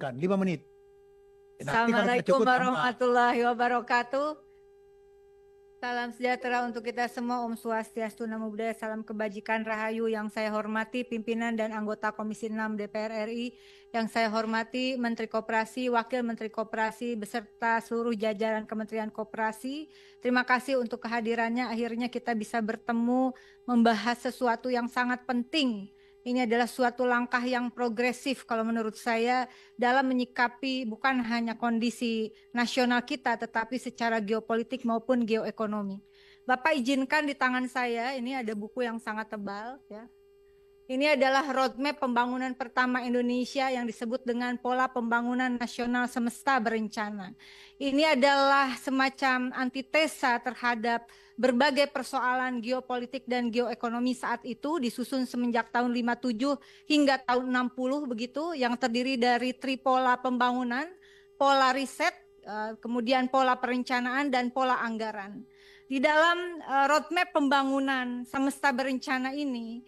lanjutkan 5 menit. Nanti kalau tidak Assalamualaikum cukup tambah. warahmatullahi wabarakatuh. Salam sejahtera untuk kita semua. Om Swastiastu, Namo Buddhaya, salam kebajikan rahayu. Yang saya hormati pimpinan dan anggota Komisi 6 DPR RI, yang saya hormati Menteri Koperasi, Wakil Menteri Koperasi, beserta seluruh jajaran Kementerian Koperasi. Terima kasih untuk kehadirannya. Akhirnya kita bisa bertemu membahas sesuatu yang sangat penting. Ini adalah suatu langkah yang progresif kalau menurut saya dalam menyikapi bukan hanya kondisi nasional kita, tetapi secara geopolitik maupun geoekonomi. Bapak izinkan di tangan saya, ini ada buku yang sangat tebal, ya. Ini adalah roadmap pembangunan pertama Indonesia yang disebut dengan Pola Pembangunan Nasional Semesta Berencana. Ini adalah semacam antitesa terhadap berbagai persoalan geopolitik dan geoekonomi saat itu, disusun semenjak tahun 57 hingga tahun 60 begitu, yang terdiri dari tripola pembangunan, pola riset, kemudian pola perencanaan dan pola anggaran. Di dalam roadmap pembangunan semesta berencana ini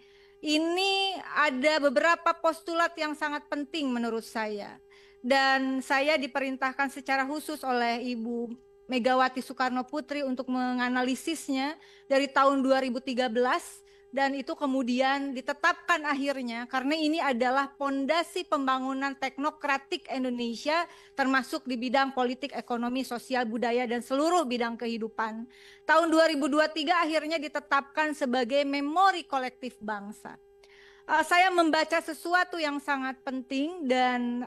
ada beberapa postulat yang sangat penting menurut saya. Dan saya diperintahkan secara khusus oleh Ibu Megawati Soekarno Putri untuk menganalisisnya dari tahun 2013. Dan itu kemudian ditetapkan akhirnya karena ini adalah pondasi pembangunan teknokratik Indonesia, termasuk di bidang politik, ekonomi, sosial, budaya, dan seluruh bidang kehidupan. Tahun 2023 akhirnya ditetapkan sebagai memori kolektif bangsa. Saya membaca sesuatu yang sangat penting dan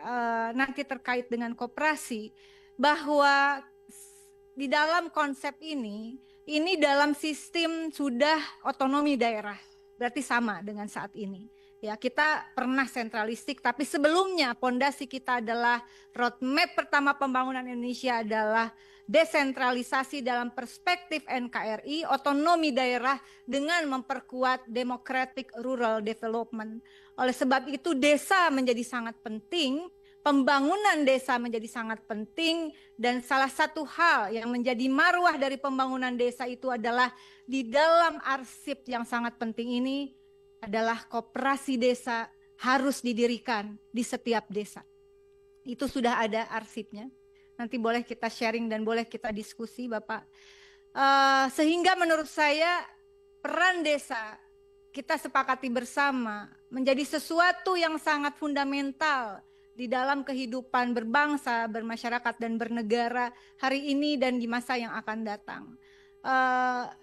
nanti terkait dengan koperasi, bahwa di dalam konsep ini dalam sistem sudah otonomi daerah, berarti sama dengan saat ini. Ya, kita pernah sentralistik, tapi sebelumnya pondasi kita adalah roadmap pertama pembangunan Indonesia adalah desentralisasi dalam perspektif NKRI, otonomi daerah dengan memperkuat democratic rural development. Oleh sebab itu desa menjadi sangat penting, pembangunan desa menjadi sangat penting, dan salah satu hal yang menjadi marwah dari pembangunan desa itu adalah di dalam arsip yang sangat penting ini adalah koperasi desa harus didirikan di setiap desa. Itu sudah ada arsipnya. Nanti boleh kita sharing dan boleh kita diskusi, Bapak. Sehingga menurut saya peran desa kita sepakati bersama menjadi sesuatu yang sangat fundamental di dalam kehidupan berbangsa, bermasyarakat, dan bernegara hari ini dan di masa yang akan datang.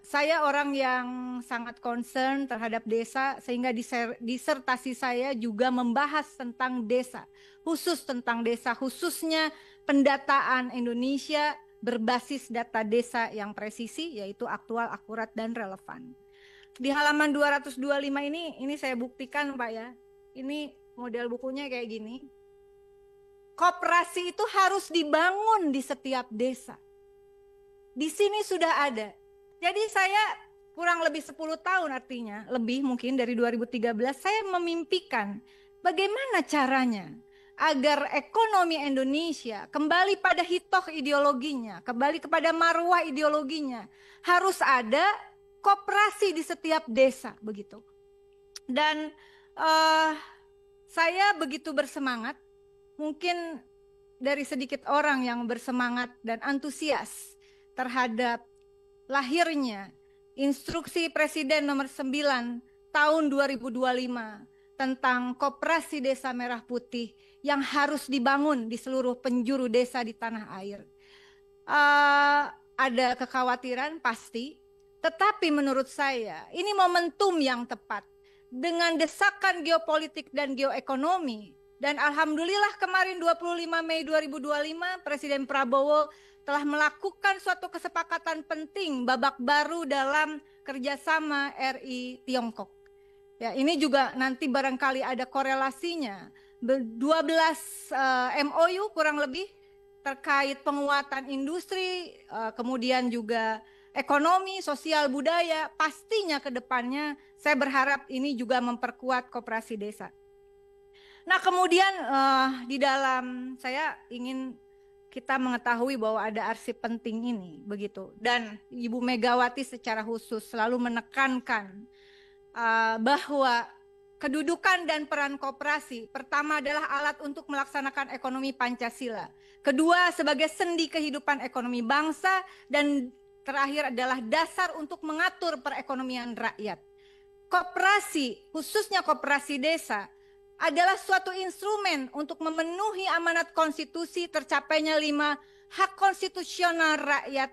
Saya orang yang sangat concern terhadap desa, sehingga disertasi saya juga membahas tentang desa, khusus tentang desa, khususnya pendataan Indonesia berbasis data desa yang presisi, yaitu aktual, akurat, dan relevan. Di halaman 225 ini saya buktikan, Pak, ya. Ini model bukunya kayak gini. Koperasi itu harus dibangun di setiap desa. Di sini sudah ada. Jadi saya kurang lebih 10 tahun, artinya lebih mungkin dari 2013, saya memimpikan bagaimana caranya agar ekonomi Indonesia kembali pada hitoh ideologinya, kembali kepada marwah ideologinya. Harus ada koperasi di setiap desa, begitu. Dan saya begitu bersemangat, mungkin dari sedikit orang yang bersemangat dan antusias terhadap lahirnya Instruksi Presiden nomor 9 tahun 2025 tentang Koperasi Desa Merah Putih yang harus dibangun di seluruh penjuru desa di tanah air. Ada kekhawatiran pasti, tetapi menurut saya ini momentum yang tepat dengan desakan geopolitik dan geoekonomi. Dan alhamdulillah kemarin 25 Mei 2025 Presiden Prabowo telah melakukan suatu kesepakatan penting babak baru dalam kerjasama RI Tiongkok. Ya, ini juga nanti barangkali ada korelasinya. 12 MOU kurang lebih terkait penguatan industri, kemudian juga ekonomi, sosial, budaya. Pastinya ke depannya saya berharap ini juga memperkuat koperasi desa. Nah, kemudian di dalam saya ingin kita mengetahui bahwa ada arsip penting ini, begitu. Dan Ibu Megawati secara khusus selalu menekankan bahwa kedudukan dan peran koperasi. Pertama adalah alat untuk melaksanakan ekonomi Pancasila. Kedua, sebagai sendi kehidupan ekonomi bangsa. Dan terakhir adalah dasar untuk mengatur perekonomian rakyat. Koperasi, khususnya koperasi desa, adalah suatu instrumen untuk memenuhi amanat konstitusi tercapainya 5 hak konstitusional rakyat.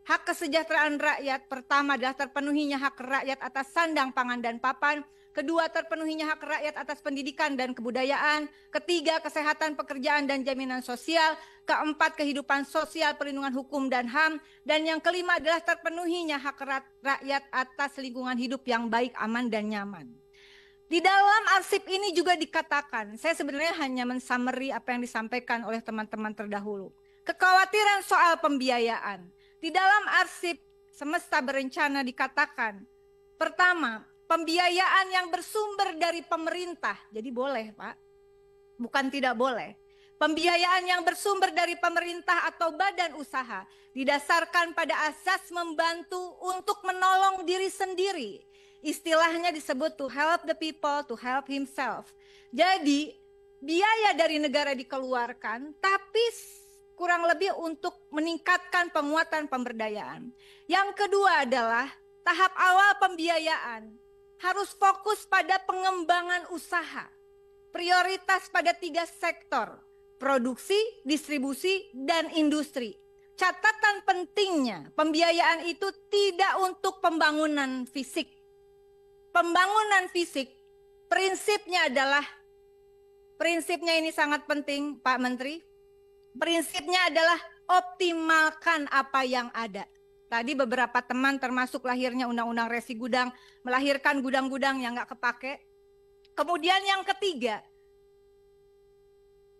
Hak kesejahteraan rakyat, pertama adalah terpenuhinya hak rakyat atas sandang, pangan, dan papan. Kedua, terpenuhinya hak rakyat atas pendidikan dan kebudayaan. Ketiga, kesehatan, pekerjaan, dan jaminan sosial. Keempat, kehidupan sosial, perlindungan hukum, dan HAM. Dan yang kelima adalah terpenuhinya hak rakyat atas lingkungan hidup yang baik, aman, dan nyaman. Di dalam arsip ini juga dikatakan, saya sebenarnya hanya mensummary apa yang disampaikan oleh teman-teman terdahulu. Kekhawatiran soal pembiayaan. Di dalam arsip semesta berencana dikatakan, pertama, pembiayaan yang bersumber dari pemerintah. Jadi boleh, Pak. Bukan tidak boleh. Pembiayaan yang bersumber dari pemerintah atau badan usaha didasarkan pada asas membantu untuk menolong diri sendiri. Istilahnya disebut to help the people, to help himself. Jadi, biaya dari negara dikeluarkan, tapi kurang lebih untuk meningkatkan penguatan pemberdayaan. Yang kedua adalah tahap awal pembiayaan harus fokus pada pengembangan usaha. Prioritas pada 3 sektor, produksi, distribusi, dan industri. Catatan pentingnya, pembiayaan itu tidak untuk pembangunan fisik. Pembangunan fisik, prinsipnya ini sangat penting Pak Menteri, prinsipnya adalah optimalkan apa yang ada. Tadi beberapa teman termasuk lahirnya Undang-Undang Resi Gudang melahirkan gudang-gudang yang nggak kepake. Kemudian yang ketiga,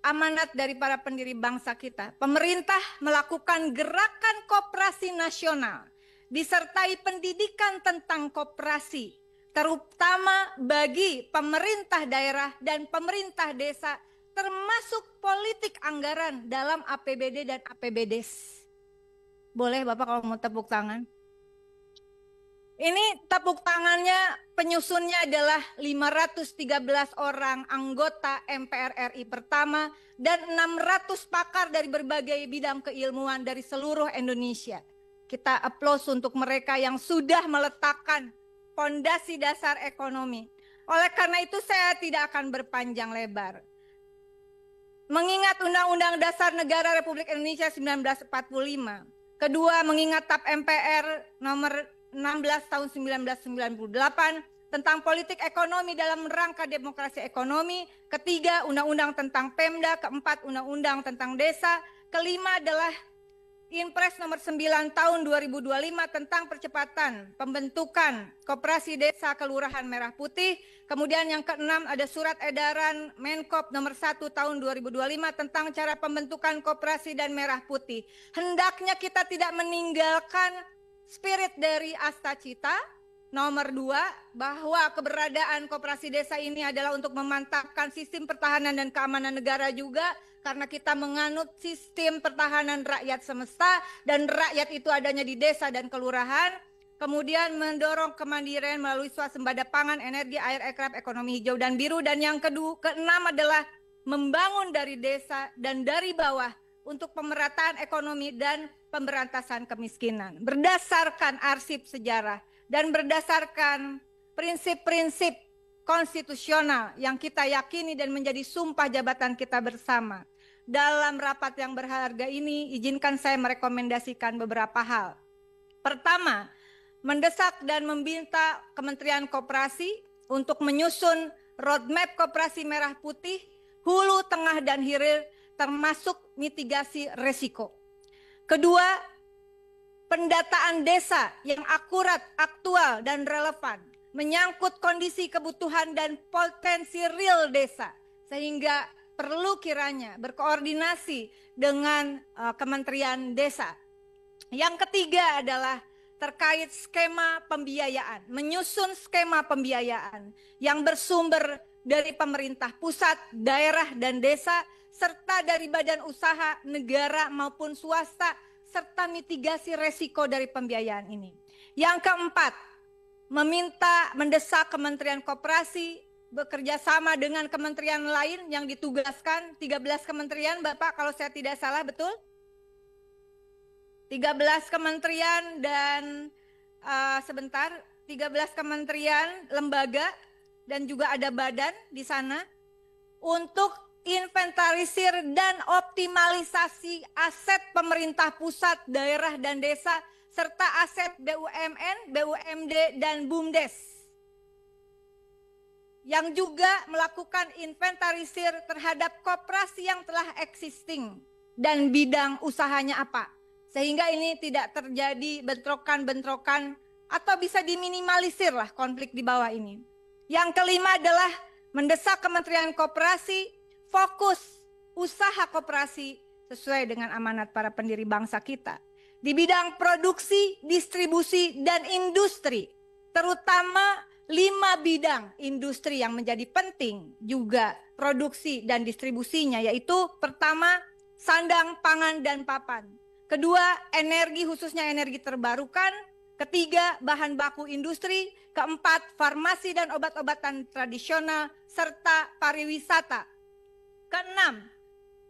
amanat dari para pendiri bangsa kita. Pemerintah melakukan gerakan koperasi nasional disertai pendidikan tentang koperasi, terutama bagi pemerintah daerah dan pemerintah desa, termasuk politik anggaran dalam APBD dan APBDes. Boleh Bapak kalau mau tepuk tangan. Ini tepuk tangannya penyusunnya adalah 513 orang anggota MPR RI pertama dan 600 pakar dari berbagai bidang keilmuan dari seluruh Indonesia. Kita aplaus untuk mereka yang sudah meletakkan fondasi dasar ekonomi. Oleh karena itu saya tidak akan berpanjang lebar. Mengingat Undang-Undang Dasar Negara Republik Indonesia 1945. Kedua, mengingat TAP MPR nomor 16 tahun 1998 tentang politik ekonomi dalam rangka demokrasi ekonomi. Ketiga, undang-undang tentang Pemda. Keempat, undang-undang tentang desa. Kelima adalah Inpres nomor 9 tahun 2025 tentang percepatan pembentukan Koperasi Desa Kelurahan Merah Putih. Kemudian yang keenam ada surat edaran Menkop nomor 1 tahun 2025 tentang cara pembentukan koperasi dan merah putih. Hendaknya kita tidak meninggalkan spirit dari Astacita nomor 2 bahwa keberadaan koperasi desa ini adalah untuk memantapkan sistem pertahanan dan keamanan negara juga, karena kita menganut sistem pertahanan rakyat semesta dan rakyat itu adanya di desa dan kelurahan. Kemudian mendorong kemandirian melalui swasembada pangan, energi, air, aircraft, ekonomi hijau dan biru. Dan yang keenam adalah membangun dari desa dan dari bawah untuk pemerataan ekonomi dan pemberantasan kemiskinan. Berdasarkan arsip sejarah dan berdasarkan prinsip-prinsip konstitusional yang kita yakini dan menjadi sumpah jabatan kita bersama. Dalam rapat yang berharga ini, izinkan saya merekomendasikan beberapa hal. Pertama, mendesak dan meminta Kementerian Koperasi untuk menyusun roadmap koperasi merah putih, hulu, tengah, dan hilir, termasuk mitigasi resiko. Kedua, pendataan desa yang akurat, aktual, dan relevan, menyangkut kondisi kebutuhan dan potensi real desa, sehingga perlu kiranya berkoordinasi dengan Kementerian Desa. Yang ketiga adalah terkait skema pembiayaan, menyusun skema pembiayaan yang bersumber dari pemerintah pusat, daerah, dan desa, serta dari badan usaha, negara maupun swasta, serta mitigasi resiko dari pembiayaan ini. Yang keempat, mendesak Kementerian Koperasi bekerja sama dengan kementerian lain yang ditugaskan, 13 kementerian Bapak kalau saya tidak salah, betul? 13 kementerian dan 13 kementerian, lembaga, dan juga ada badan di sana untuk inventarisir dan optimalisasi aset pemerintah pusat, daerah, dan desa, serta aset BUMN, BUMD, dan BUMDes. Yang juga melakukan inventarisir terhadap koperasi yang telah existing dan bidang usahanya apa. Sehingga ini tidak terjadi bentrokan-bentrokan atau bisa diminimalisir lah konflik di bawah ini. Yang kelima adalah mendesak Kementerian Koperasi fokus usaha koperasi sesuai dengan amanat para pendiri bangsa kita. Di bidang produksi, distribusi, dan industri, terutama 5 bidang industri yang menjadi penting juga produksi dan distribusinya, yaitu pertama, sandang, pangan, dan papan. Kedua, energi khususnya energi terbarukan. Ketiga, bahan baku industri. Keempat, farmasi dan obat-obatan tradisional, serta pariwisata. Keenam,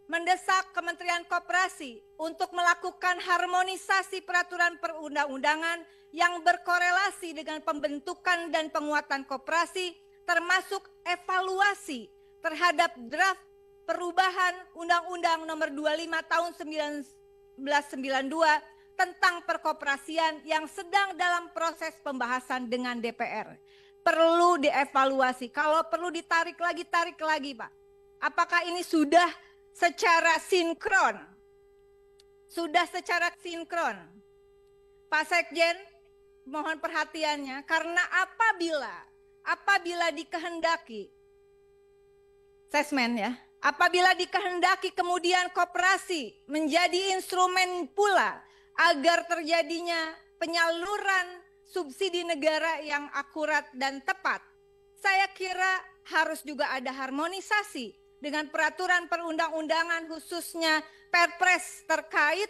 mendesak Kementerian Koperasi untuk melakukan harmonisasi peraturan perundang-undangan yang berkorelasi dengan pembentukan dan penguatan koperasi, termasuk evaluasi terhadap draft perubahan Undang-Undang Nomor 25 Tahun 1992 tentang perkoperasian yang sedang dalam proses pembahasan dengan DPR. Perlu dievaluasi. Kalau perlu ditarik lagi, tarik lagi, Pak. Apakah ini sudah secara sinkron? Sudah secara sinkron. Pak Sekjen, mohon perhatiannya, karena apabila dikehendaki, sesmen ya, apabila dikehendaki kemudian koperasi menjadi instrumen pula agar terjadinya penyaluran subsidi negara yang akurat dan tepat, saya kira harus juga ada harmonisasi dengan peraturan perundang-undangan khususnya Perpres terkait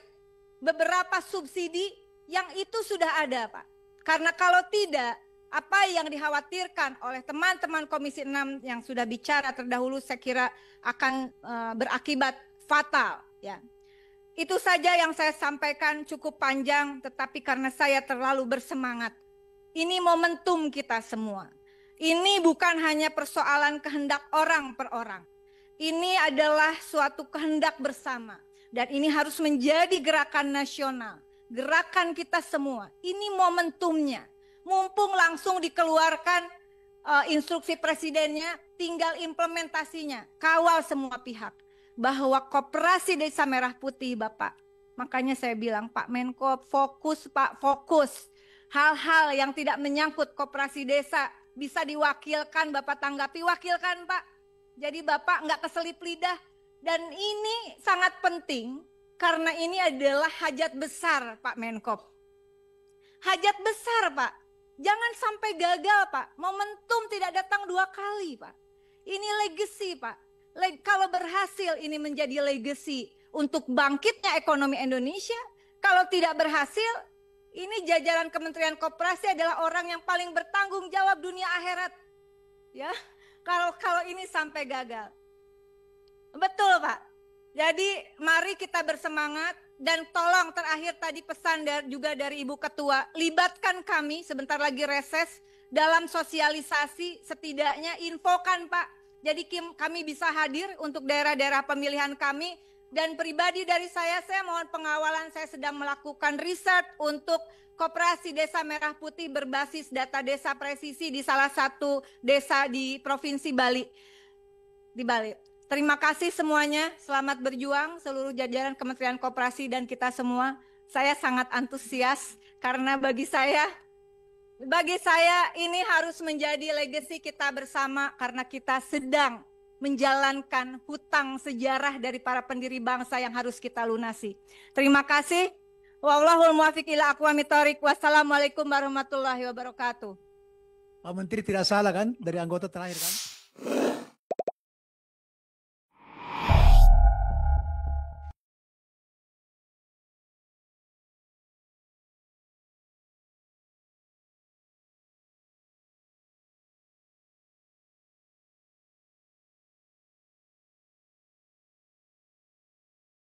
beberapa subsidi yang itu sudah ada, Pak. Karena kalau tidak, apa yang dikhawatirkan oleh teman-teman Komisi 6 yang sudah bicara terdahulu saya kira akan berakibat fatal, ya. Itu saja yang saya sampaikan, cukup panjang, tetapi karena saya terlalu bersemangat. Ini momentum kita semua. Ini bukan hanya persoalan kehendak orang per orang. Ini adalah suatu kehendak bersama. Dan ini harus menjadi gerakan nasional. Gerakan kita semua. Ini momentumnya. Mumpung langsung dikeluarkan instruksi presidennya, tinggal implementasinya. Kawal semua pihak. Bahwa koperasi Desa Merah Putih, Bapak. Makanya saya bilang, Pak Menko, fokus Pak, fokus. Hal-hal yang tidak menyangkut koperasi desa bisa diwakilkan, Bapak tanggapi, wakilkan Pak. Jadi Bapak nggak keselip lidah. Dan ini sangat penting karena ini adalah hajat besar Pak Menko. Hajat besar Pak. Jangan sampai gagal Pak. Momentum tidak datang 2 kali Pak. Ini legacy Pak. Kalau berhasil ini menjadi legacy untuk bangkitnya ekonomi Indonesia. Kalau tidak berhasil, ini jajaran Kementerian Koperasi adalah orang yang paling bertanggung jawab dunia akhirat. Ya, kalau ini sampai gagal. Betul Pak. Jadi mari kita bersemangat dan tolong terakhir tadi pesan juga dari Ibu Ketua, libatkan kami sebentar lagi reses dalam sosialisasi, setidaknya infokan Pak. Jadi kami bisa hadir untuk daerah-daerah pemilihan kami. Dan pribadi dari saya mohon pengawalan, saya sedang melakukan riset untuk koperasi Desa Merah Putih berbasis data desa presisi di salah satu desa di Provinsi Bali. Di Bali. Terima kasih semuanya, selamat berjuang seluruh jajaran Kementerian Koperasi dan kita semua. Saya sangat antusias karena bagi saya ini harus menjadi legacy kita bersama karena kita sedang menjalankan hutang sejarah dari para pendiri bangsa yang harus kita lunasi. Terima kasih. Wallahul muwaffiq ila aqwamit thoriq. Wassalamualaikum warahmatullahi wabarakatuh. Pak Menteri tidak salah kan dari anggota terakhir kan?